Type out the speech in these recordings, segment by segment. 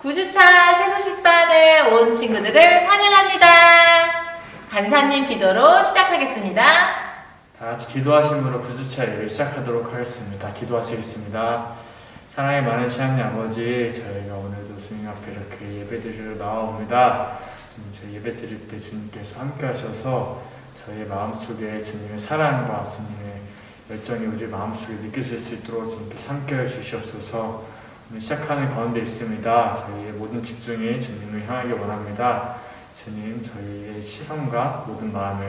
9주차 세수식반에 온 친구들을 환영합니다. 간사님 기도로 시작하겠습니다. 다 같이 기도하심으로 9주차 예배를 시작하도록 하겠습니다. 기도하시겠습니다. 사랑의 많으신 하나님 아버지, 저희가 오늘도 주님 앞에 이렇게 예배드리러 나와옵니다. 저희 예배 드릴 때 주님께서 함께 하셔서 저희의 마음속에 주님의 사랑과 주님의 열정이 우리 마음속에 느껴질 수 있도록 주님께서 함께 해주시옵소서. 오늘 시작하는 가운데 있습니다. 저희의 모든 집중이 주님을 향하기 원합니다. 주님, 저희의 시선과 모든 마음이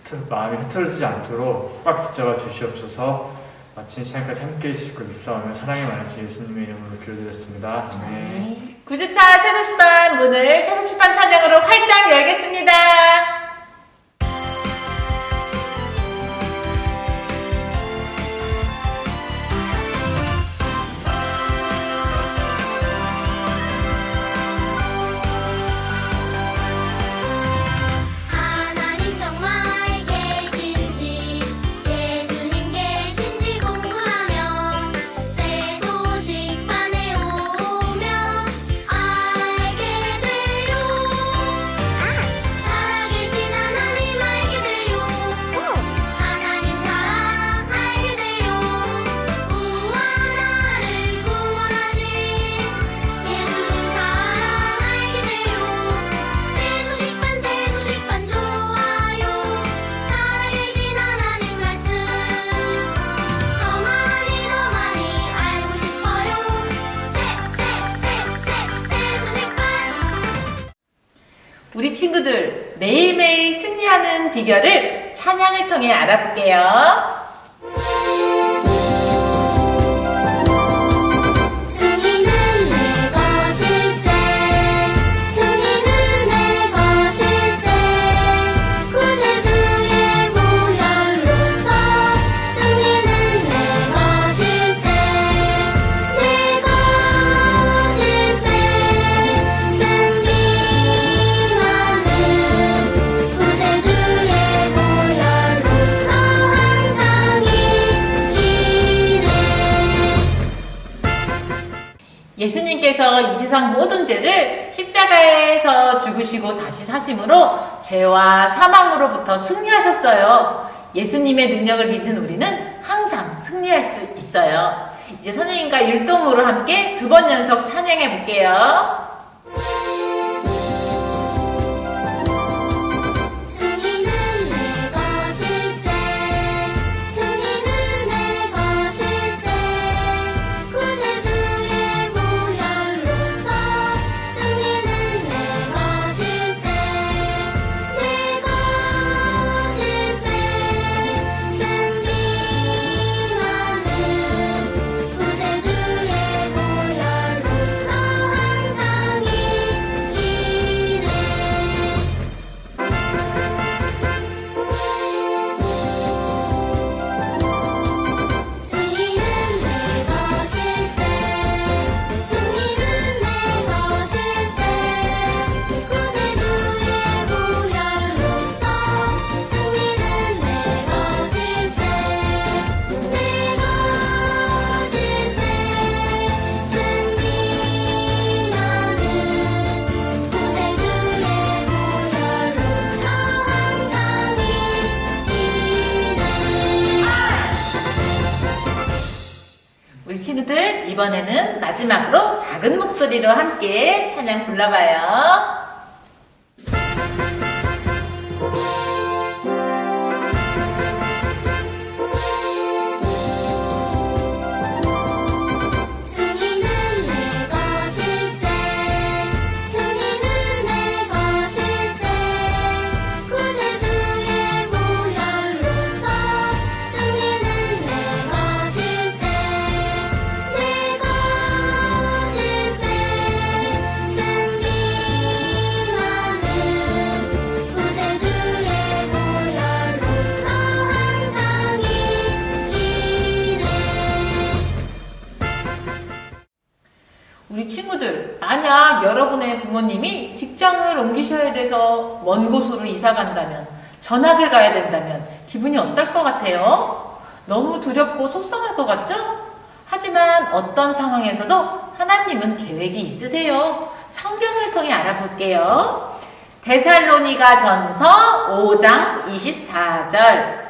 흐트러지지 않도록 꽉 붙잡아 주시옵소서. 마침 시간까지 함께 해주시고 있사오며 사랑이 많으신 예수님의 이름으로 기도드렸습니다. 아멘. 9주차 세수식반 문을 세수식반 찬양으로 활짝 열겠습니다. 우리 친구들 매일매일 승리하는 비결을 찬양을 통해 알아볼게요. 예수님께서 이 세상 모든 죄를 십자가에서 죽으시고 다시 사심으로 죄와 사망으로부터 승리하셨어요. 예수님의 능력을 믿는 우리는 항상 승리할 수 있어요. 이제 선생님과 율동으로 함께 2번 연속 찬양해 볼게요. 우리 친구들 이번에는 마지막으로 작은 목소리로 함께 찬양 불러봐요. 우리 친구들, 만약 여러분의 부모님이 직장을 옮기셔야 돼서 먼 곳으로 이사 간다면, 전학을 가야 된다면 기분이 어떨 것 같아요? 너무 두렵고 속상할 것 같죠? 하지만 어떤 상황에서도 하나님 하나님은 계획이 있으세요. 성경을 통해 알아볼게요. 데살로니가 전서 5장 24절.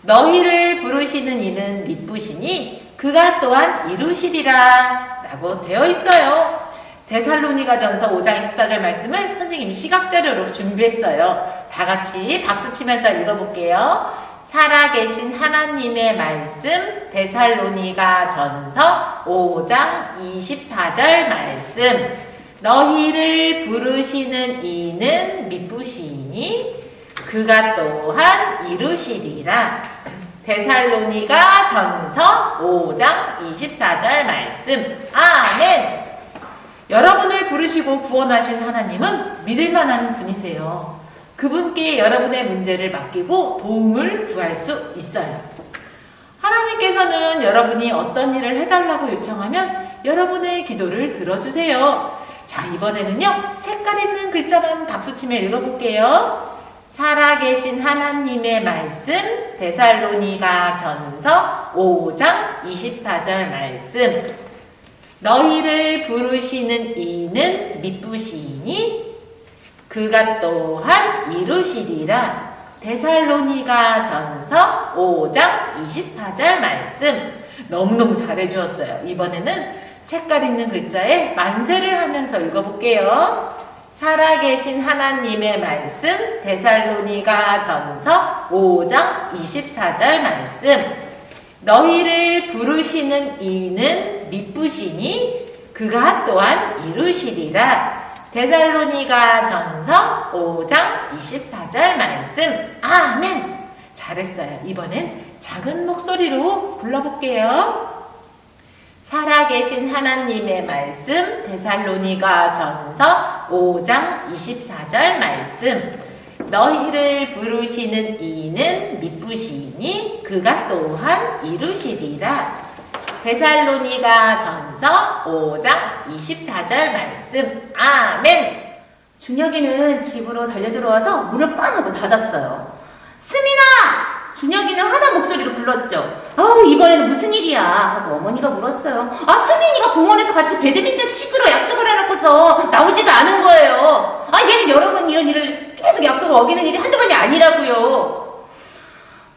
너희를 부르시는 이는 미쁘시니 그가 또한 이루시리라 라고 되어 있어요. 데살로니가 전서 5장 24절 말씀을 선생님이 시각자료로 준비했어요. 다 같이 박수 치면서 읽어볼게요. 살아계신 하나님의 말씀, 데살로니가 전서 5장 24절 말씀. 너희를 부르시는 이는 미쁘시니 그가 또한 이루시리라. 데살로니가 전서 5장 24절 말씀. 아멘. 여러분을 부르시고 구원하신 하나님은 믿을만한 분이세요. 그분께 여러분의 문제를 맡기고 도움을 구할 수 있어요. 하나님께서는 여러분이 어떤 일을 해달라고 요청하면 여러분의 기도를 들어주세요. 자, 이번에는요, 색깔 있는 글자만 박수치며 읽어볼게요. 살아계신 하나님의 말씀, 데살로니가 전서 5장 24절 말씀. 너희를 부르시는 이는 미쁘시니 그가 또한 이루시리라. 데살로니가 전서 5장 24절 말씀. 너무너무 잘해주었어요. 이번에는 색깔 있는 글자에 만세를 하면서 읽어볼게요. 살아계신 하나님의 말씀, 데살로니가 전서 5장 24절 말씀. 너희를 부르시는 이는 미쁘시니 그가 또한 이루시리라. 데살로니가 전서 5장 24절 말씀. 아멘. 잘했어요. 이번엔 작은 목소리로 불러볼게요. 살아계신 하나님의 말씀, 데살로니가 전서 5장 24절 말씀. 너희를 부르시는 이는 미쁘시니 그가 또한 이루시리라. 데살로니가 전서 5장 24절 말씀. 아멘. 준혁이는 집으로 달려들어와서 문을 꽝 하고 닫았어요. 수민아! 준혁이는 화난 목소리로 불렀죠. 아우, 이번에는 무슨 일이야? 하고 어머니가 물었어요. 아, 수민이가 공원에서 같이 배드민턴 치기로 약속을 해놓고서 나오지도 않은 거예요. 아, 얘는 여러 번 이런 일을 계속 약속을 어기는 일이 한두 번이 아니라고요.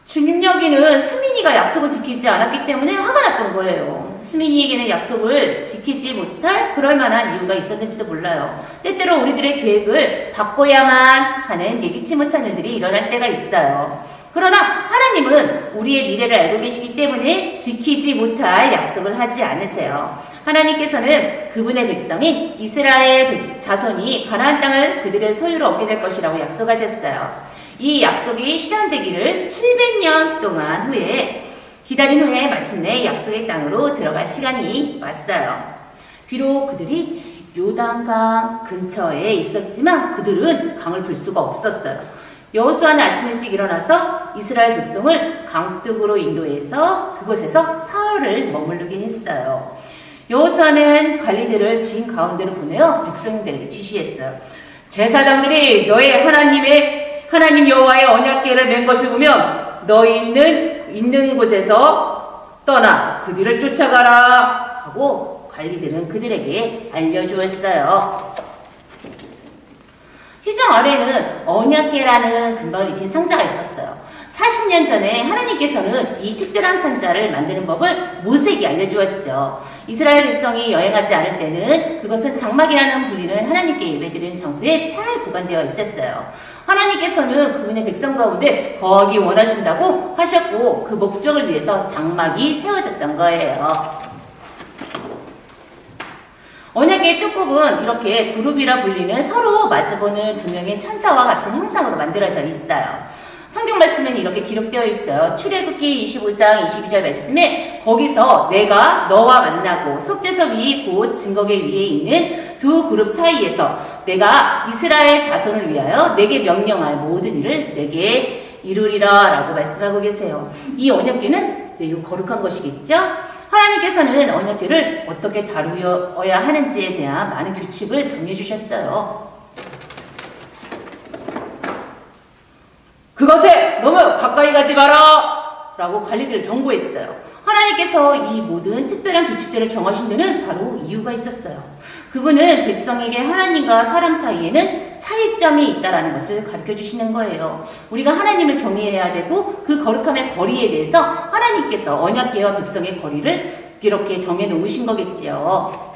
준혁이는 수민이가 약속을 지키지 않았기 때문에 화가 났던 거예요. 수민이에게는 약속을 지키지 못할 그럴 만한 이유가 있었는지도 몰라요. 때때로 우리들의 계획을 바꿔야만 하는 예기치 못한 일들이 일어날 때가 있어요. 그러나 하나님은 우리의 미래를 알고 계시기 때문에 지키지 못할 약속을 하지 않으세요. 하나님께서는 그분의 백성인 이스라엘 자손이 가나안 땅을 그들의 소유로 얻게 될 것이라고 약속하셨어요. 이 약속이 실현되기를 700년 동안 후에 기다린 후에 마침내 약속의 땅으로 들어갈 시간이 왔어요. 비록 그들이 요단강 근처에 있었지만 그들은 강을 불 수가 없었어요. 여호수아는 아침 일찍 일어나서 이스라엘 백성을 강둑으로 인도해서 그곳에서 사흘을 머무르게 했어요. 여호수아는 관리들을 진 가운데로 보내어 백성들에게 지시했어요. 제사장들이 너의 하나님 여호와의 언약궤를 맨 것을 보면 너희 있는 곳에서 떠나 그들을 쫓아가라 하고 관리들은 그들에게 알려주었어요. 휘장 아래에는 언약궤라는 금방을 입힌 상자가 있었어요. 40년 전에 하나님께서는 이 특별한 상자를 만드는 법을 모세에게 알려주었죠. 이스라엘 백성이 여행하지 않을 때는 그것은 장막이라는 불리는 하나님께 예배드리는 장소에 잘 보관되어 있었어요. 하나님께서는 그분의 백성 가운데 거하기 원하신다고 하셨고 그 목적을 위해서 장막이 세워졌던 거예요. 언약궤의 뚜껑은 이렇게 그룹이라 불리는 서로 마주보는 두 명의 천사와 같은 형상으로 만들어져 있어요. 성경 말씀은 이렇게 기록되어 있어요. 출애굽기 25장 22절 말씀에 거기서 내가 너와 만나고 속죄서 위 곧 증거궤 위에 있는 두 그룹 사이에서 내가 이스라엘 자손을 위하여 내게 명령할 모든 일을 내게 이루리라 라고 말씀하고 계세요. 이 언약궤는 매우 거룩한 것이겠죠? 하나님께서는 언약궤를 어떻게 다루어야 하는지에 대한 많은 규칙을 정해주셨어요. 그것에 너무 가까이 가지 마라! 라고 관리들을 경고했어요. 하나님께서 이 모든 특별한 규칙들을 정하신 데는 바로 이유가 있었어요. 그분은 백성에게 하나님과 사람 사이에는 차이점이 있다는 것을 가르쳐 주시는 거예요. 우리가 하나님을 경외해야 되고 그 거룩함의 거리에 대해서 하나님께서 언약궤와 백성의 거리를 이렇게 정해 놓으신 거겠지요.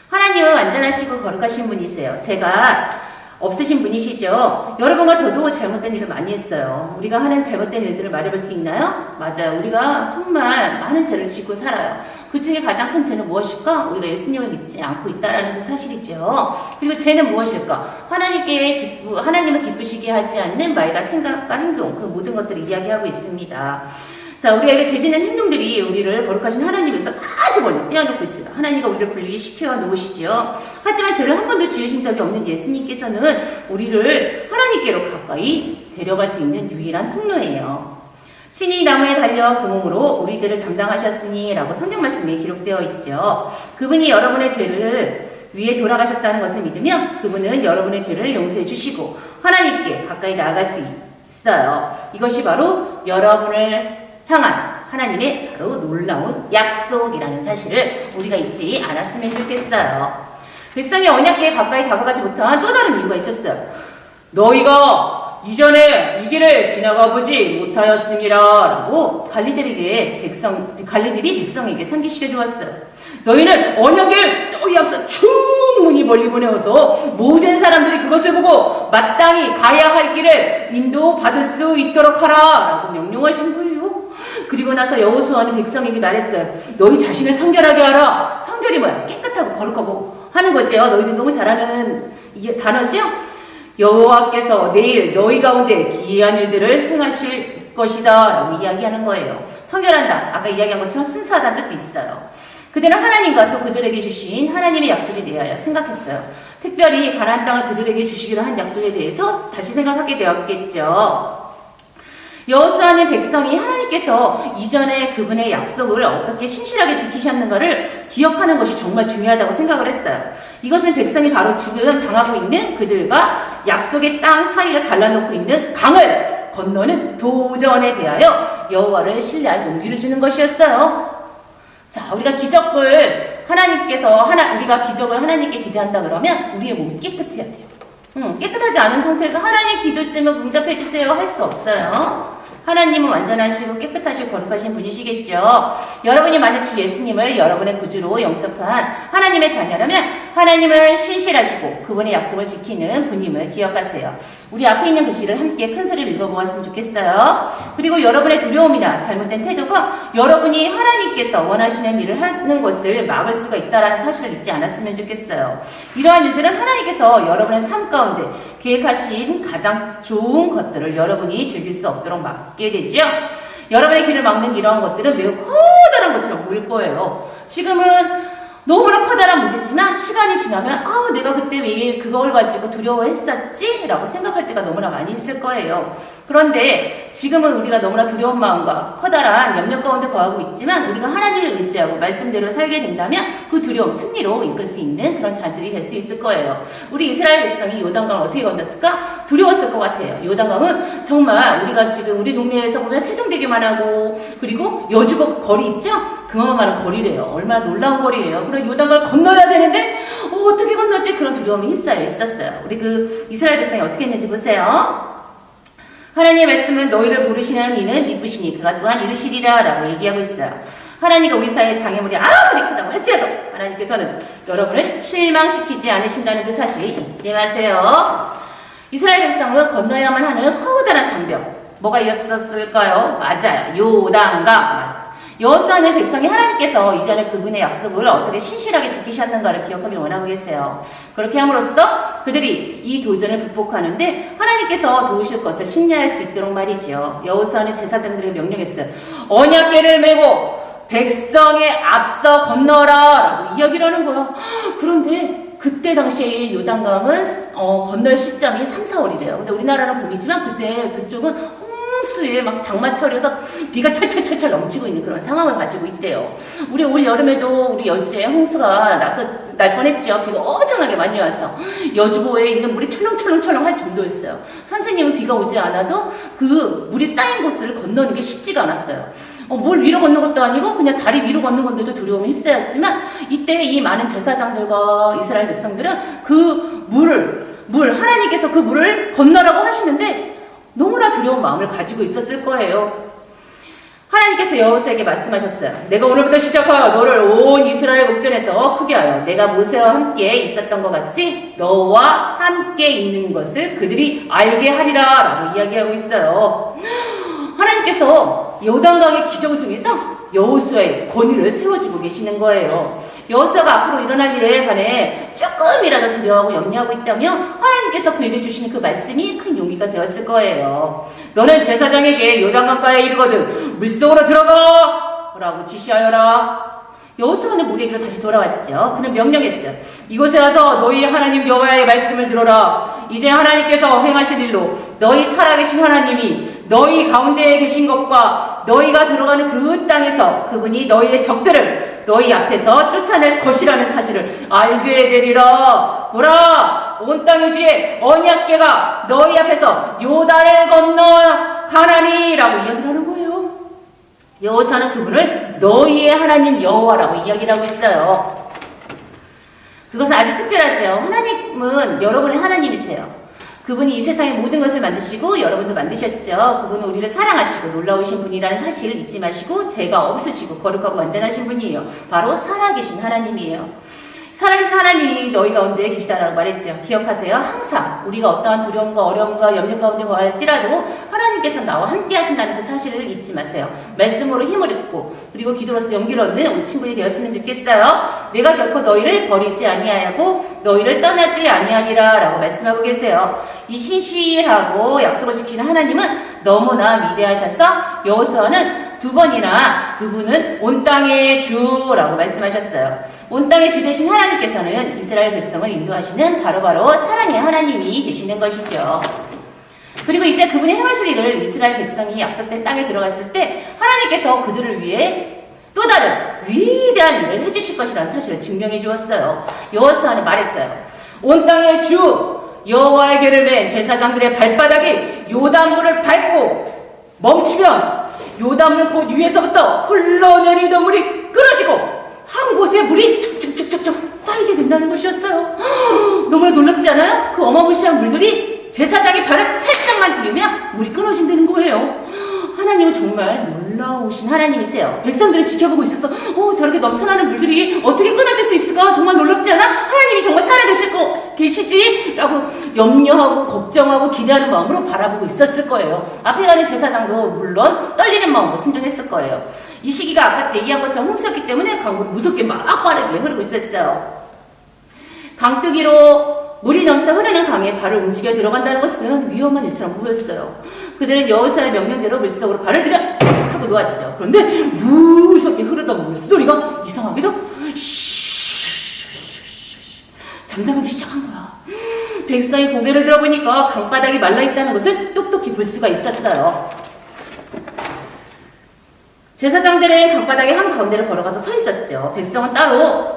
하나님은 완전하시고 거룩하신 분이세요. 제가 없으신 분이시죠. 여러분과 저도 잘못된 일을 많이 했어요. 우리가 하는 잘못된 일들을 말해볼 수 있나요? 맞아요. 우리가 정말 많은 죄를 짓고 살아요. 그 중에 가장 큰 죄는 무엇일까? 우리가 예수님을 믿지 않고 있다는 그 사실이죠. 그리고 죄는 무엇일까? 하나님을 기쁘시게 하지 않는 말과 생각과 행동, 그 모든 것들을 이야기하고 있습니다. 자, 우리에게 죄 짓는 행동들이 우리를 거룩하신 하나님에서 아주 멀리 떼어놓고 있어요. 하나님과 우리를 분리시켜 놓으시죠. 하지만 죄를 한 번도 지으신 적이 없는 예수님께서는 우리를 하나님께로 가까이 데려갈 수 있는 유일한 통로예요. 친히 나무에 달려 그 몸으로 우리 죄를 담당하셨으니 라고 성경 말씀에 기록되어 있죠. 그분이 여러분의 죄를 위해 돌아가셨다는 것을 믿으면 그분은 여러분의 죄를 용서해 주시고 하나님께 가까이 나아갈 수 있어요. 이것이 바로 여러분을 향한 하나님의 바로 놀라운 약속이라는 사실을 우리가 잊지 않았으면 좋겠어요. 백성이 언약궤에 가까이 다가가지 못한 또 다른 이유가 있었어요. 너희가 이전에 이 길을 지나가 보지 못하였음이라 라고 갈리들이 백성에게 상기시켜 주었어요. 너희는 언약궤를 너희 앞서 충분히 멀리 보내어서 모든 사람들이 그것을 보고 마땅히 가야 할 길을 인도받을 수 있도록 하라 라고 명령하신 거예요. 그리고 나서 여호수아는 백성에게 말했어요. 너희 자신을 성결하게 하라. 성결이 뭐야? 깨끗하고 거룩하고 하는 거죠. 너희들 너무 잘하는 단어죠? 여호와께서 내일 너희 가운데 기이한 일들을 행하실 것이다 라고 이야기하는 거예요. 성결한다. 아까 이야기한 것처럼 순수하다는 뜻도 있어요. 그들은 하나님과 또 그들에게 주신 하나님의 약속에 대하여 생각했어요. 특별히 가나안 땅을 그들에게 주시기로 한 약속에 대해서 다시 생각하게 되었겠죠. 여호수아는 백성이 하나님께서 이전에 그분의 약속을 어떻게 신실하게 지키셨는가를 기억하는 것이 정말 중요하다고 생각을 했어요. 이것은 백성이 바로 지금 당하고 있는 그들과 약속의 땅 사이를 갈라놓고 있는 강을 건너는 도전에 대하여 여호와를 신뢰할 용기를 주는 것이었어요. 자, 우리가 기적을 하나님께 기대한다 그러면 우리의 몸이 깨끗해야 돼요. 깨끗하지 않은 상태에서 하나님 기도 제목 응답해 주세요 할 수 없어요. 하나님은 완전하시고 깨끗하시고 거룩하신 분이시겠죠. 여러분이 만약 주 예수님을 여러분의 구주로 영접한 하나님의 자녀라면 하나님은 신실하시고 그분의 약속을 지키는 분임을 기억하세요. 우리 앞에 있는 글씨를 함께 큰 소리를 읽어보았으면 좋겠어요. 그리고 여러분의 두려움이나 잘못된 태도가 여러분이 하나님께서 원하시는 일을 하는 것을 막을 수가 있다는 사실을 잊지 않았으면 좋겠어요. 이러한 일들은 하나님께서 여러분의 삶 가운데 계획하신 가장 좋은 것들을 여러분이 즐길 수 없도록 막게 되죠. 여러분의 길을 막는 이러한 것들은 매우 커다란 것처럼 보일 거예요. 지금은 너무나 커다란 문제지만 시간이 지나면 내가 그때 왜 그걸 가지고 두려워했었지? 라고 생각할 때가 너무나 많이 있을 거예요. 그런데 지금은 우리가 너무나 두려운 마음과 커다란 염려 가운데 거하고 있지만 우리가 하나님을 의지하고 말씀대로 살게 된다면 그 두려움 승리로 이끌 수 있는 그런 자들이 될 수 있을 거예요. 우리 이스라엘 백성이 요단강을 어떻게 건넜을까? 두려웠을 것 같아요. 요단강은 정말 우리가 지금 우리 동네에서 보면 세종대교만 하고 그리고 여주곡 거리 있죠? 그만한 거리래요. 얼마나 놀라운 거리예요. 그럼 요단강을 건너야 되는데 어떻게 건너지? 그런 두려움이 휩싸여 있었어요. 우리 이스라엘 백성이 어떻게 했는지 보세요. 하나님의 말씀은 너희를 부르시는 이는 미쁘시니 그가 또한 이루시리라 라고 얘기하고 있어요. 하나님과 우리 사이의 장애물이 아무리 크다고 할지라도 하나님께서는 여러분을 실망시키지 않으신다는 그 사실 잊지 마세요. 이스라엘 백성은 건너야만 하는 커다란 장벽. 뭐가 있었을까요? 맞아요. 요단강. 맞아. 여호수아는 백성이 하나님께서 이전에 그분의 약속을 어떻게 신실하게 지키셨는가를 기억하길 원하고 계세요. 그렇게 함으로써 그들이 이 도전을 극복하는데 하나님께서 도우실 것을 신뢰할 수 있도록 말이죠. 여호수아는 제사장들에게 명령했어요. 언약궤를 메고 백성에 앞서 건너라 라고 이야기를 하는 거예요. 그런데 그때 당시에 요단강은 건널 시점이 3, 4월이래요. 근데 우리나라는 봄이지만 그때 그쪽은 홍수에 막 장마철이어서 비가 철철철철 넘치고 있는 그런 상황을 가지고 있대요. 우리 올 여름에도 우리 여주에 홍수가 날 뻔했죠. 비가 엄청나게 많이 와서 여주보에 있는 물이 철렁철렁철렁 할 정도였어요. 선생님은 비가 오지 않아도 그 물이 쌓인 곳을 건너는 게 쉽지가 않았어요. 물 위로 걷는 것도 아니고 그냥 다리 위로 걷는 건데도 두려움에 휩싸였지만 이때 이 많은 제사장들과 이스라엘 백성들은 그 하나님께서 그 물을 건너라고 하시는데 너무나 두려운 마음을 가지고 있었을 거예요. 하나님께서 여호수아에게 말씀하셨어요. 내가 오늘부터 시작하여 너를 온 이스라엘 목전에서 크게 하여 내가 모세와 함께 있었던 것 같이 너와 함께 있는 것을 그들이 알게 하리라 라고 이야기하고 있어요. 하나님께서 요단강의 기적을 통해서 여호수아의 권위를 세워주고 계시는 거예요. 여호수아가 앞으로 일어날 일에 관해 조금이라도 두려워하고 염려하고 있다면 하나님께서 그에게 주시는 그 말씀이 큰 용기가 되었을 거예요. 너는 제사장에게 요단강가에 이르거든 물속으로 들어가! 라고 지시하여라. 여호수아는 물 위로 다시 돌아왔죠. 그는 명령했어요. 이곳에 와서 너희 하나님 여호와의 말씀을 들어라. 이제 하나님께서 행하신 일로 너희 살아계신 하나님이 너희 가운데에 계신 것과 너희가 들어가는 그 땅에서 그분이 너희의 적들을 너희 앞에서 쫓아낼 것이라는 사실을 알게 되리라. 보라, 온 땅의 주에 언약궤가 너희 앞에서 요단을 건너 가나니 라고 이야기를 하는 거예요. 여호수아는 그분을 너희의 하나님 여호와라고 이야기를 하고 있어요. 그것은 아주 특별하죠. 하나님은 여러분의 하나님이세요. 그분이 이 세상의 모든 것을 만드시고 여러분도 만드셨죠. 그분은 우리를 사랑하시고 놀라우신 분이라는 사실을 잊지 마시고 죄가 없으시고 거룩하고 완전하신 분이에요. 바로 살아계신 하나님이에요. 살아계신 하나님이 너희 가운데 계시다라고 말했죠. 기억하세요. 항상 우리가 어떠한 두려움과 어려움과 염려 가운데 거할지라도 하나님께서 나와 함께 하신다는 그 사실을 잊지 마세요. 말씀으로 힘을 얻고 그리고 기도로서 용기를 얻는 우리 친구들이 되었으면 좋겠어요. 내가 결코 너희를 버리지 아니하고 너희를 떠나지 아니하리라 라고 말씀하고 계세요. 이 신실하고 약속을 지키는 하나님은 너무나 위대하셔서 여호수아는 2번이나 그분은 온 땅의 주라고 말씀하셨어요. 온 땅의 주 되신 하나님께서는 이스라엘 백성을 인도하시는 바로바로 사랑의 하나님이 되시는 것이죠. 그리고 이제 그분이 행하실 일을 이스라엘 백성이 약속된 땅에 들어갔을 때 하나님께서 그들을 위해 또 다른 위대한 일을 해주실 것이라는 사실을 증명해 주었어요. 여호수아는 말했어요. 온 땅의 주 여호와의 궤를 맨 제사장들의 발바닥이 요단물을 밟고 멈추면 요단물 곧 위에서부터 흘러내리던 물이 끊어지고 한 곳에 물이 척척척척 쌓이게 된다는 것이었어요. 너무나 놀랍지 않아요? 그 어마무시한 물들이 제사장의 발을 살짝만 들이면 물이 끊어진다는 거예요. 하나님은 정말 놀라우신 하나님이세요. 백성들을 지켜보고 있어서 저렇게 넘쳐나는 물들이 어떻게 끊어질 수 있을까? 정말 놀랍지 않아? 하나님이 정말 살아계시지? 라고 염려하고 걱정하고 기대하는 마음으로 바라보고 있었을 거예요. 앞에 가는 제사장도 물론 떨리는 마음으로 순종했을 거예요. 이 시기가 아까 얘기한 것처럼 홍수였기 때문에 강물이 무섭게 막 빠르게 흐르고 있었어요. 강뜨기로 물이 넘쳐 흐르는 강에 발을 움직여 들어간다는 것은 위험한 일처럼 보였어요. 그들은 여호수아의 명령대로 물속으로 발을 들여 하고 놓았죠. 그런데 무섭게 흐르던 물소리가 이상하게도 잠잠하기 시작한 거야. 백성이 고개를 들어보니까 강바닥이 말라있다는 것을 똑똑히 볼 수가 있었어요. 제사장들은 강바닥의 한가운데를 걸어가서 서 있었죠. 백성은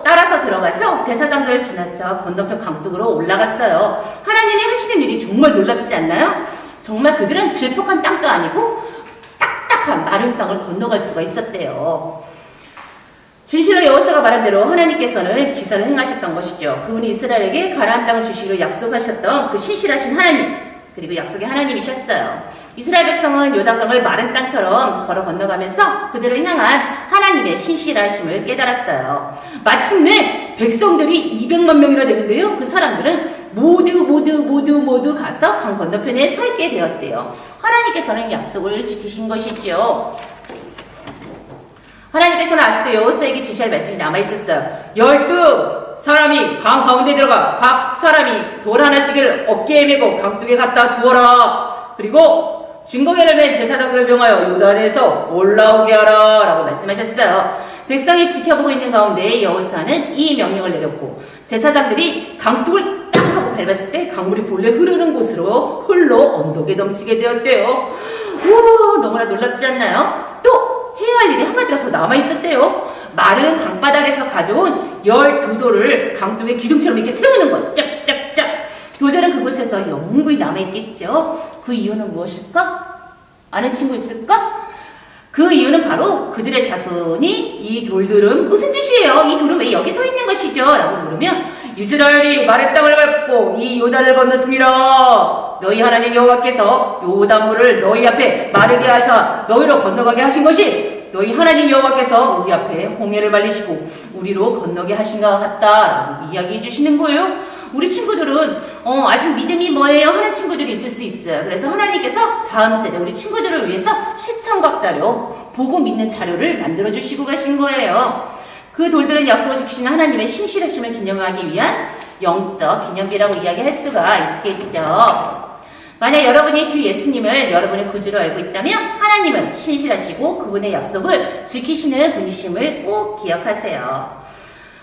따라서 들어가서 제사장들을 지나쳐 건너편 강둑으로 올라갔어요. 하나님이 하시는 일이 정말 놀랍지 않나요? 정말 그들은 질퍽한 땅도 아니고 딱딱한 마른 땅을 건너갈 수가 있었대요. 진실로 여호수아가 말한 대로 하나님께서는 기사를 행하셨던 것이죠. 그분이 이스라엘에게 가나안 땅을 주시기로 약속하셨던 그 신실하신 하나님, 그리고 약속의 하나님이셨어요. 이스라엘 백성은 요단강을 마른 땅처럼 걸어 건너가면서 그들을 향한 하나님의 신실하심을 깨달았어요. 마침내 백성들이 200만 명이나 되는데요. 그 사람들은 모두 가서 강 건너편에 서 있게 되었대요. 하나님께서는 약속을 지키신 것이지요. 하나님께서는 아직도 여호수아에게 지시할 말씀이 남아있었어요. 12사람이 강 가운데 들어가 각 사람이 돌 하나씩을 어깨에 메고 강둑에 갖다 두어라. 그리고 증거궤를 맨 제사장들을 명하여 요단에서 올라오게 하라 라고 말씀하셨어요. 백성이 지켜보고 있는 가운데 여호수아는 이 명령을 내렸고 제사장들이 강둑을 딱 하고 밟았을 때 강물이 본래 흐르는 곳으로 흘러 언덕에 넘치게 되었대요. 우와, 너무나 놀랍지 않나요? 또 해야 할 일이 한 가지가 더 남아있었대요. 마른 강바닥에서 가져온 12돌을 강둑에 기둥처럼 이렇게 세우는 것. 짝짝짝. 돌들은 그곳에서 영구히 남아있겠죠. 그 이유는 무엇일까? 아는 친구 있을까? 그 이유는 바로 그들의 자손이 이 돌들은 무슨 뜻이에요? 이 돌은 왜 여기 서 있는 것이죠? 라고 물으면 이스라엘이 마른 땅을 밟고 이 요단을 건넜습니다. 너희 하나님 여호와께서 요단물을 너희 앞에 마르게 하셔 너희로 건너가게 하신 것이 너희 하나님 여호와께서 우리 앞에 홍해를 말리시고 우리로 건너게 하신 것 같다라고 이야기해 주시는 거예요. 우리 친구들은 아직 믿음이 뭐예요? 하는 친구들이 있을 수 있어요. 그래서 하나님께서 다음 세대 우리 친구들을 위해서 시청각 자료, 보고 믿는 자료를 만들어 주시고 가신 거예요. 그 돌들은 약속을 지키시는 하나님의 신실하심을 기념하기 위한 영적 기념비라고 이야기할 수가 있겠죠. 만약 여러분이 주 예수님을 여러분의 구주로 알고 있다면 하나님은 신실하시고 그분의 약속을 지키시는 분이심을 꼭 기억하세요.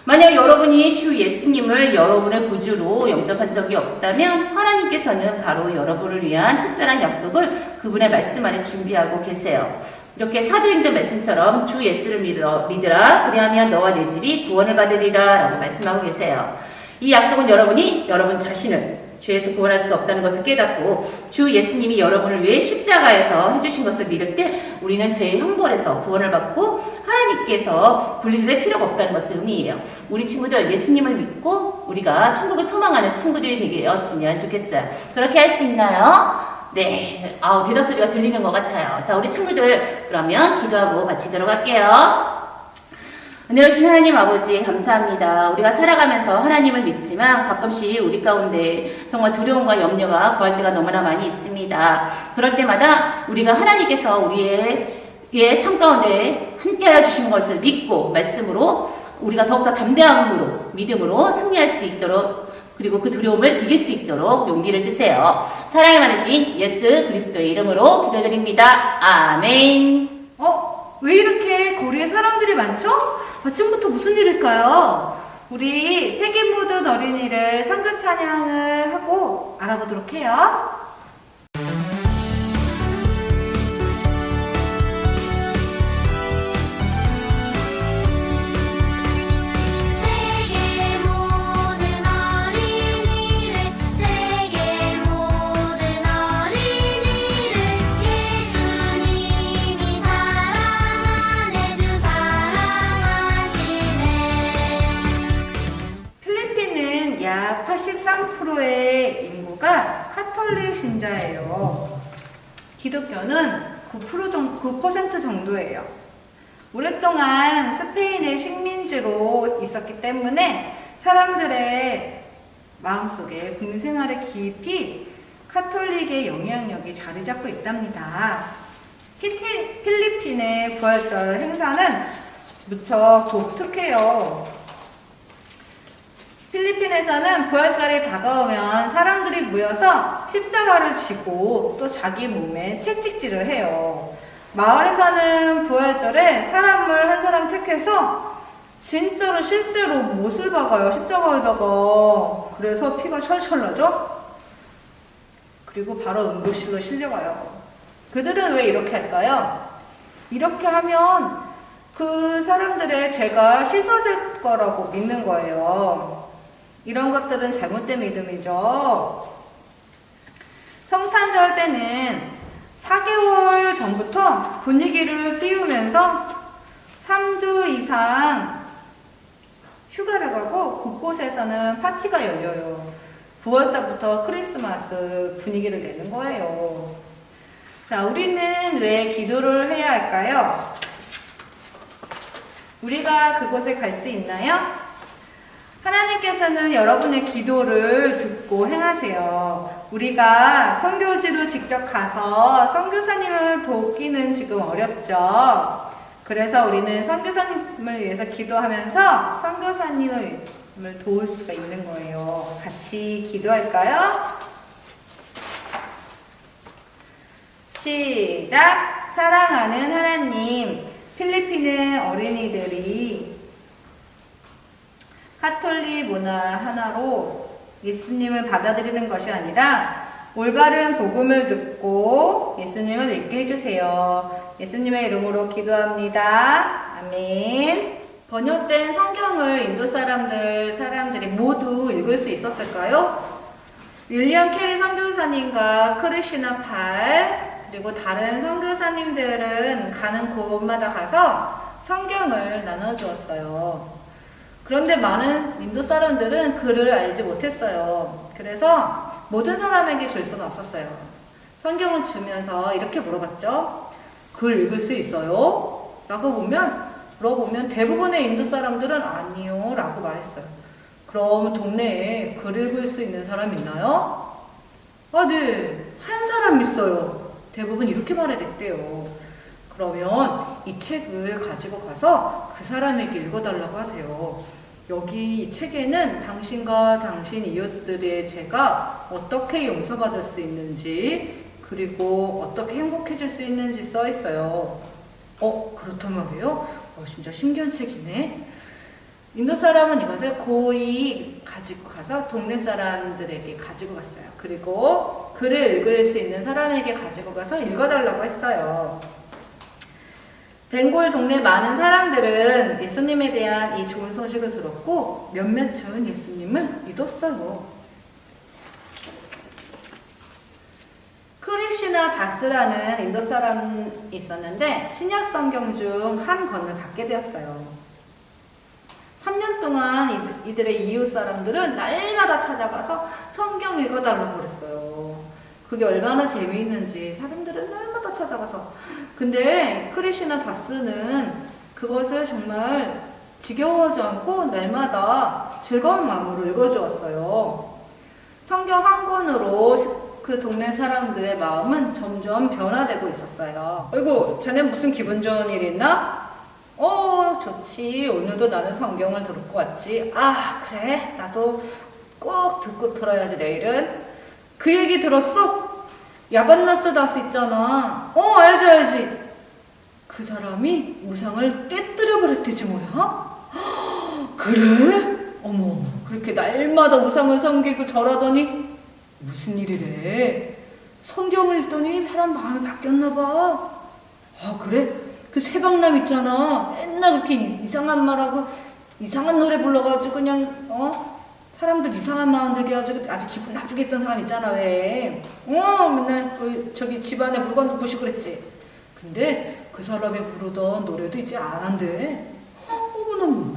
만약 여러분이 주 예수님을 여러분의 구주로 영접한 적이 없다면 하나님께서는 바로 여러분을 위한 특별한 약속을 그분의 말씀 안에 준비하고 계세요. 이렇게 사도행전 말씀처럼 주 예수를 믿으라 그리하면 너와 내 집이 구원을 받으리라 라고 말씀하고 계세요. 이 약속은 여러분이 여러분 자신을 죄에서 구원할 수 없다는 것을 깨닫고 주 예수님이 여러분을 위해 십자가에서 해주신 것을 믿을 때 우리는 죄의 형벌에서 구원을 받고 하나님께서 분리될 필요가 없다는 것을 의미해요. 우리 친구들 예수님을 믿고 우리가 천국을 소망하는 친구들이 되었으면 좋겠어요. 그렇게 할 수 있나요? 네, 대답 소리가 들리는 것 같아요. 자, 우리 친구들 그러면 기도하고 마치도록 할게요. 은혜로우신 하나님 아버지 감사합니다. 우리가 살아가면서 하나님을 믿지만 가끔씩 우리 가운데 정말 두려움과 염려가 구할 때가 너무나 많이 있습니다. 그럴 때마다 우리가 하나님께서 우리의 삶 가운데 함께하여 주신 것을 믿고 말씀으로 우리가 더욱더 담대함으로 믿음으로 승리할 수 있도록 그리고 그 두려움을 이길 수 있도록 용기를 주세요. 사랑이 많으신 예수 그리스도의 이름으로 기도드립니다. 아멘. 왜 이렇게 거리에 사람들이 많죠? 아침부터 무슨 일일까요? 우리 세계 모든 어린이를 성교 찬양을 하고 알아보도록 해요. 약 83%의 인구가 카톨릭 신자예요. 기독교는 9% 정도예요. 오랫동안 스페인의 식민지로 있었기 때문에 사람들의 마음속에 국민생활에 깊이 카톨릭의 영향력이 자리 잡고 있답니다. 필리핀의 부활절 행사는 무척 독특해요. 필리핀에서는 부활절이 다가오면 사람들이 모여서 십자가를 지고 또 자기 몸에 채찍질을 해요. 마을에서는 부활절에 사람을 한 사람 택해서 진짜로 실제로 못을 박아요. 십자가에다가. 그래서 피가 철철 나죠? 그리고 바로 응급실로 실려가요. 그들은 왜 이렇게 할까요? 이렇게 하면 그 사람들의 죄가 씻어질 거라고 믿는 거예요. 이런 것들은 잘못된 믿음이죠. 성탄절 때는 4개월 전부터 분위기를 띄우면서 3주 이상 휴가를 가고 곳곳에서는 파티가 열려요. 9월달부터 크리스마스 분위기를 내는 거예요. 자, 우리는 왜 기도를 해야 할까요? 우리가 그곳에 갈 수 있나요? 하나님께서는 여러분의 기도를 듣고 행하세요. 우리가 선교지로 직접 가서 선교사님을 돕기는 지금 어렵죠. 그래서 우리는 선교사님을 위해서 기도하면서 선교사님을 도울 수가 있는 거예요. 같이 기도할까요? 시작! 사랑하는 하나님, 필리핀의 어린이들이 카톨릭 문화 하나로 예수님을 받아들이는 것이 아니라 올바른 복음을 듣고 예수님을 믿게 해주세요. 예수님의 이름으로 기도합니다. 아멘. 번역된 성경을 인도 사람들이 모두 읽을 수 있었을까요? 윌리엄 캐리 선교사님과 크리시나 팔 그리고 다른 선교사님들은 가는 곳마다 가서 성경을 나눠주었어요. 그런데 많은 인도 사람들은 글을 알지 못했어요. 그래서 모든 사람에게 줄 수는 없었어요. 성경을 주면서 이렇게 물어봤죠. 글 읽을 수 있어요? 라고 물어보면 대부분의 인도 사람들은 아니요 라고 말했어요. 그럼 동네에 글 읽을 수 있는 사람 있나요? 아, 네. 한 사람 있어요. 대부분 이렇게 말해댔대요. 그러면 이 책을 가지고 가서 그 사람에게 읽어달라고 하세요. 여기 이 책에는 당신과 당신 이웃들의 죄가 어떻게 용서받을 수 있는지 그리고 어떻게 행복해질 수 있는지 써 있어요. 그렇단 말이에요? 진짜 신기한 책이네. 인도 사람은 이것을 고이 가지고 가서 동네 사람들에게 가지고 갔어요. 그리고 글을 읽을 수 있는 사람에게 가지고 가서 읽어달라고 했어요. 벵골 동네 많은 사람들은 예수님에 대한 이 좋은 소식을 들었고 몇몇은 예수님을 믿었어요. 크리시나 다스라는 인도 사람이 있었는데 신약 성경 중 한 권을 갖게 되었어요. 3년 동안 이들의 이웃 사람들은 날마다 찾아가서 성경 읽어달라고 그랬어요. 그게 얼마나 재미있는지 사람들은 날마다 찾아가서. 근데 크리시나 다스는 그것을 정말 지겨워하지 않고 날마다 즐거운 마음으로 읽어주었어요. 성경 한 권으로 그 동네 사람들의 마음은 점점 변화되고 있었어요. 아이고, 쟤네 무슨 기분 좋은 일 있나? 좋지. 오늘도 나는 성경을 듣고 왔지. 아, 그래. 나도 꼭 듣고 들어야지, 내일은. 그 얘기 들었어? 야간나스 다스 있잖아. 알지. 그 사람이 우상을 깨뜨려 버렸대지 뭐야? 그래? 어머, 그렇게 날마다 우상을 섬기고 절하더니 무슨 일이래? 성경을 읽더니 사람 마음이 바뀌었나 봐. 그래? 그 세방남 있잖아. 맨날 그렇게 이상한 말하고 이상한 노래 불러가지고 그냥 사람들 이상한 마음 들게 해가지고 아주 기분 나쁘게 했던 사람 있잖아. 왜? 맨날 저기 집안에 물건도 부시고 그랬지. 근데 그 사람이 부르던 노래도 이제 안 한대. 어머나,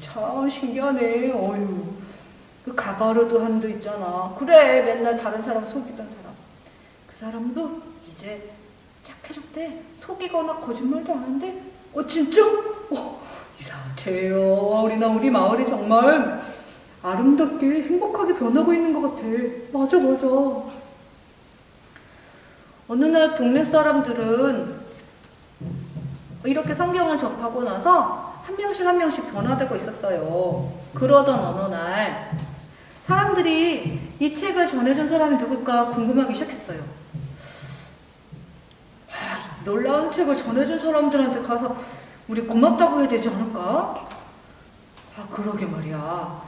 참 신기하네. 어휴. 그 가바르드 한도 있잖아. 그래, 맨날 다른 사람 속이던 사람. 그 사람도 이제 착해졌대. 속이거나 거짓말도 안 하는데. 진짜? 이상해요. 우리 마을이 정말 아름답게 행복하게 변하고 있는 것 같아. 맞아. 어느 날 동네 사람들은 이렇게 성경을 접하고 나서 한 명씩 변화되고 있었어요. 그러던 어느 날 사람들이 이 책을 전해준 사람이 누굴까 궁금하기 시작했어요. 놀라운 책을 전해준 사람들한테 가서 우리 고맙다고 해야 되지 않을까? 그러게 말이야.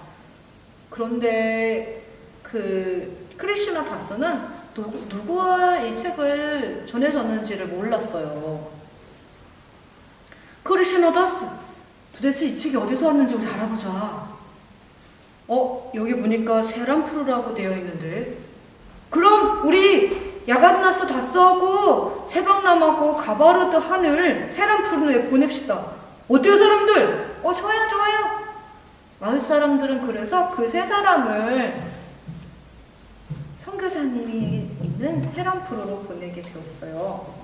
그런데 그 크리시나 다스는 누구와 이 책을 전해줬는지를 몰랐어요. 크리시나 다스, 도대체 이 책이 어디서 왔는지 우리 알아보자. 여기 보니까 세람푸르라고 되어 있는데. 그럼 우리 야간나스 다스하고 세방남하고 가바르드 한을 세람푸르에 보냅시다. 어때요, 사람들? 좋아요. 마을 사람들은 그래서 그 세 사람을 선교사님이 있는 세람푸르로 보내게 되었어요.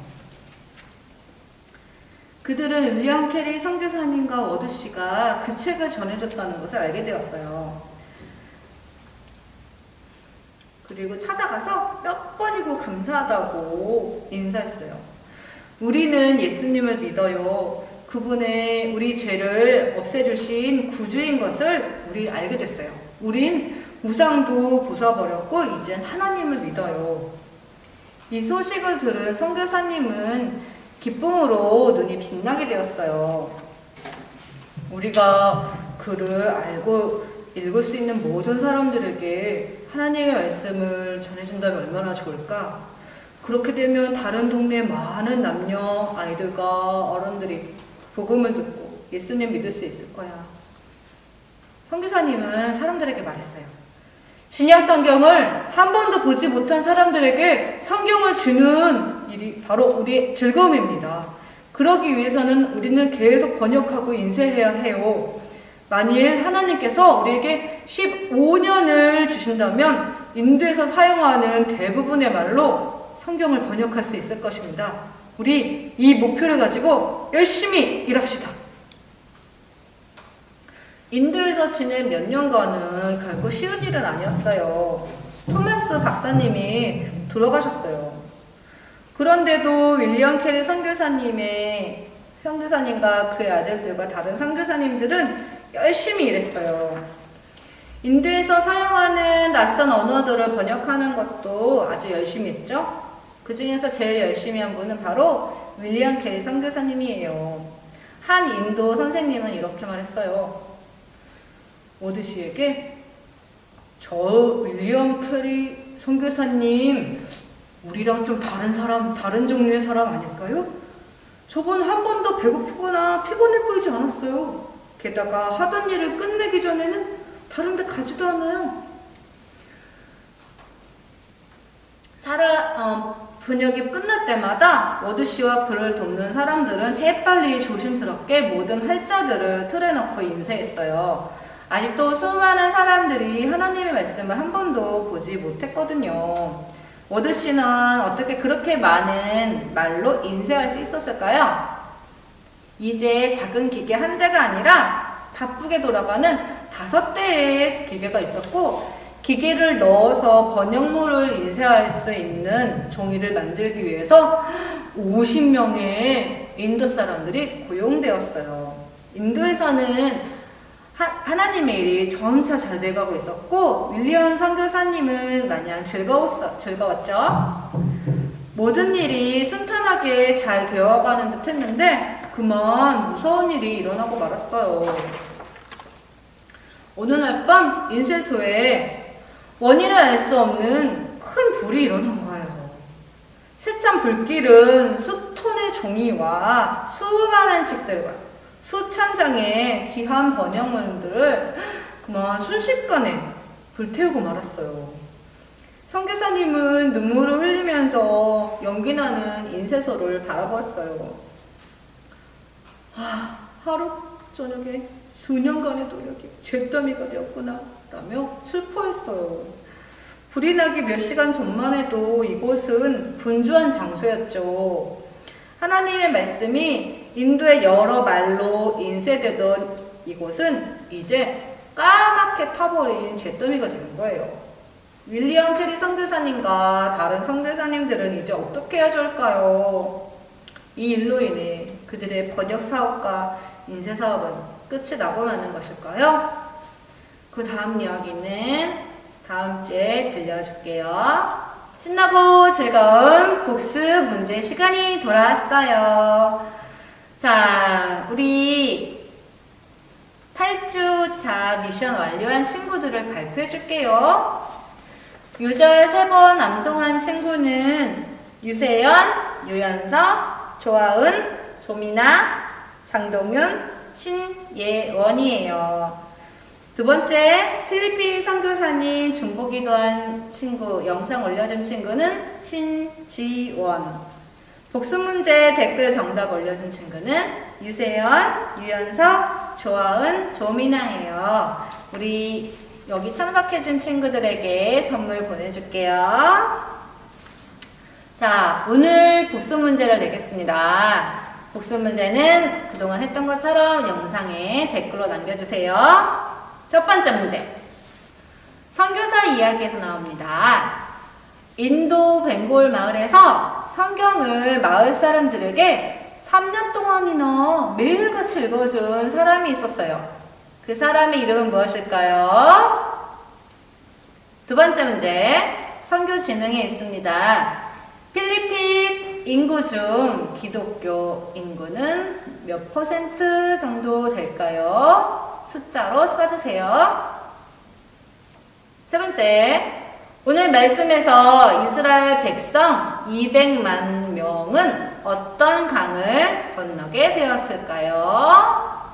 그들은 윌리엄 캐리 선교사님과 워드 씨가 그 책을 전해줬다는 것을 알게 되었어요. 그리고 찾아가서 몇 번이고 감사하다고 인사했어요. 우리는 예수님을 믿어요. 그분의 우리 죄를 없애주신 구주인 것을 우리 알게 됐어요. 우린 우상도 부숴버렸고 이젠 하나님을 믿어요. 이 소식을 들은 선교사님은 기쁨으로 눈이 빛나게 되었어요. 우리가 그를 알고 읽을 수 있는 모든 사람들에게 하나님의 말씀을 전해준다면 얼마나 좋을까? 그렇게 되면 다른 동네 많은 남녀, 아이들과 어른들이 복음을 듣고 예수님 믿을 수 있을 거야. 선교사님은 사람들에게 말했어요. 신약 성경을 한 번도 보지 못한 사람들에게 성경을 주는 일이 바로 우리의 즐거움입니다. 그러기 위해서는 우리는 계속 번역하고 인쇄해야 해요. 만일 하나님께서 우리에게 15년을 주신다면 인도에서 사용하는 대부분의 말로 성경을 번역할 수 있을 것입니다. 우리 이 목표를 가지고 열심히 일합시다. 인도에서 지낸 몇 년간은 결코 쉬운 일은 아니었어요. 토마스 박사님이 돌아가셨어요. 그런데도 윌리엄 캐리 선교사님과 그의 아들들과 다른 선교사님들은 열심히 일했어요. 인도에서 사용하는 낯선 언어들을 번역하는 것도 아주 열심히 했죠. 그 중에서 제일 열심히 한 분은 바로 윌리엄 캐리 선교사님이에요. 한 인도 선생님은 이렇게 말했어요. 워드 씨에게 저 윌리엄 캐리 선교사님 우리랑 좀 다른 종류의 사람 아닐까요? 저분 한 번도 배고프거나 피곤해 보이지 않았어요. 게다가 하던 일을 끝내기 전에는 다른 데 가지도 않아요. 번역이 끝날 때마다 워드 씨와 그를 돕는 사람들은 재빨리 조심스럽게 모든 활자들을 틀에 넣고 인쇄했어요. 아직도 수많은 사람들이 하나님의 말씀을 한 번도 보지 못했거든요. 워드 씨는 어떻게 그렇게 많은 말로 인쇄할 수 있었을까요? 이제 작은 기계 한 대가 아니라 바쁘게 돌아가는 5대의 기계가 있었고, 기계를 넣어서 번역물을 인쇄할 수 있는 종이를 만들기 위해서 50명의 인도 사람들이 고용되었어요. 인도에서는 하나님의 일이 점차 잘 돼가고 있었고, 윌리엄 선교사님은 마냥 즐거웠죠. 모든 일이 순탄하게 잘 되어가는 듯 했는데 그만 무서운 일이 일어나고 말았어요. 어느 날 밤 인쇄소에 원인을 알 수 없는 큰 불이 일어난 거예요. 새찬 불길은 수톤의 종이와 수많은 책들과 수천 장의 귀한 번역물들을 그만 순식간에 불태우고 말았어요. 선교사님은 눈물을 흘리면서 연기나는 인쇄소를 바라보았어요. 하루 저녁에 수년간의 노력이 잿더미가 되었구나 라며 슬퍼했어요. 불이 나기 몇 시간 전만 해도 이곳은 분주한 장소였죠. 하나님의 말씀이 인도의 여러 말로 인쇄되던 이곳은 이제 까맣게 타버린 잿더미가 되는 거예요. 윌리엄 캐리 선교사님과 다른 선교사님들은 이제 어떻게 해야 좋을까요? 이 일로 인해 그들의 번역 사업과 인쇄 사업은 끝이 나고 마는 것일까요? 그 다음 이야기는 다음 주에 들려줄게요. 신나고 즐거운 복습 문제 시간이 돌아왔어요. 자, 우리 8주차 미션 완료한 친구들을 발표해 줄게요. 유절 3번 암송한 친구는 유세연, 유연서, 조아은, 조미나, 장동윤, 신예원이에요. 두 번째, 필리핀 선교사님 중보기도한 친구, 영상 올려준 친구는 신지원. 복습문제 댓글 정답 올려준 친구는 유세연, 유연석, 조아은, 조미나예요. 우리 여기 참석해준 친구들에게 선물 보내줄게요. 자, 오늘 복습문제를 내겠습니다. 복습문제는 그동안 했던 것처럼 영상에 댓글로 남겨주세요. 첫 번째 문제. 선교사 이야기에서 나옵니다. 인도 벵골 마을에서 성경을 마을 사람들에게 3년 동안이나 매일같이 읽어준 사람이 있었어요. 그 사람의 이름은 무엇일까요? 두 번째 문제. 선교 지능에 있습니다. 필리핀 인구 중 기독교 인구는 몇 % 정도 될까요? 숫자로 써주세요. 세 번째, 오늘 말씀에서 이스라엘 백성 200만 명은 어떤 강을 건너게 되었을까요?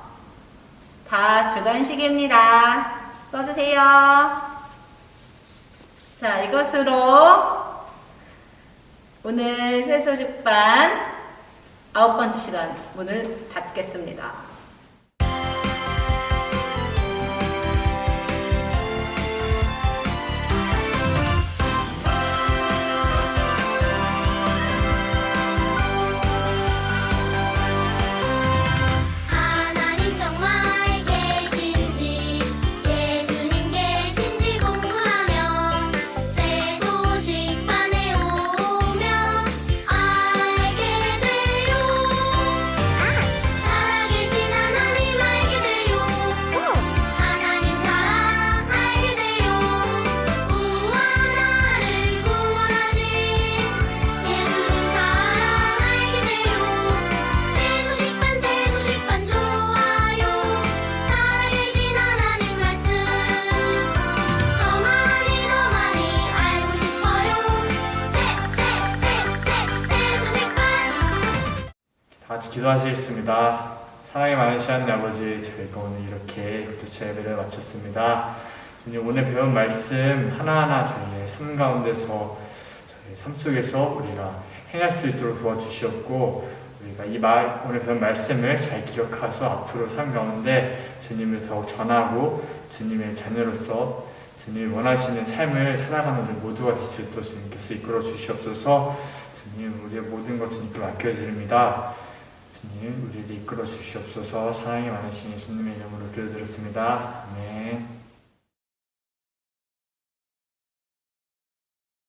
다 주관식입니다. 써주세요. 자, 이것으로 오늘 새소식반 9번째 시간 문을 닫겠습니다. 하나님 정말 계신지 예수님 계신지 궁금하면 새 소식반에 오면 알게 돼요. 살아계신 하나님 알게 돼요. 하나님 사랑 알게 돼요. 우와 나를 구원하신 예수님 사랑 알게 돼요. 새 소식반 좋아요. 살아계신 하나님 말씀 더 많이 알고 싶어요. 새 소식반. 다 같이 기도하시겠습니다. 사랑이 많으신 하나님 아버지, 저희가 오늘 이렇게 구두차 예배를 마쳤습니다. 주님, 오늘 배운 말씀 하나하나 저희의 삶 가운데서, 저희의 삶 속에서 우리가 행할 수 있도록 도와주시옵고, 우리가 오늘 배운 말씀을 잘 기억해서 앞으로 삶 가운데 주님을 더욱 전하고 주님의 자녀로서 주님이 원하시는 삶을 살아가는 우리 모두가 될 수 있도록 주님께서 이끌어 주시옵소서. 주님, 우리의 모든 것 주님께 맡겨드립니다. 주님, 우리를 이끌어 주시옵소서. 사랑이 많으신 예수님의 이름으로 기도드렸습니다. 아멘.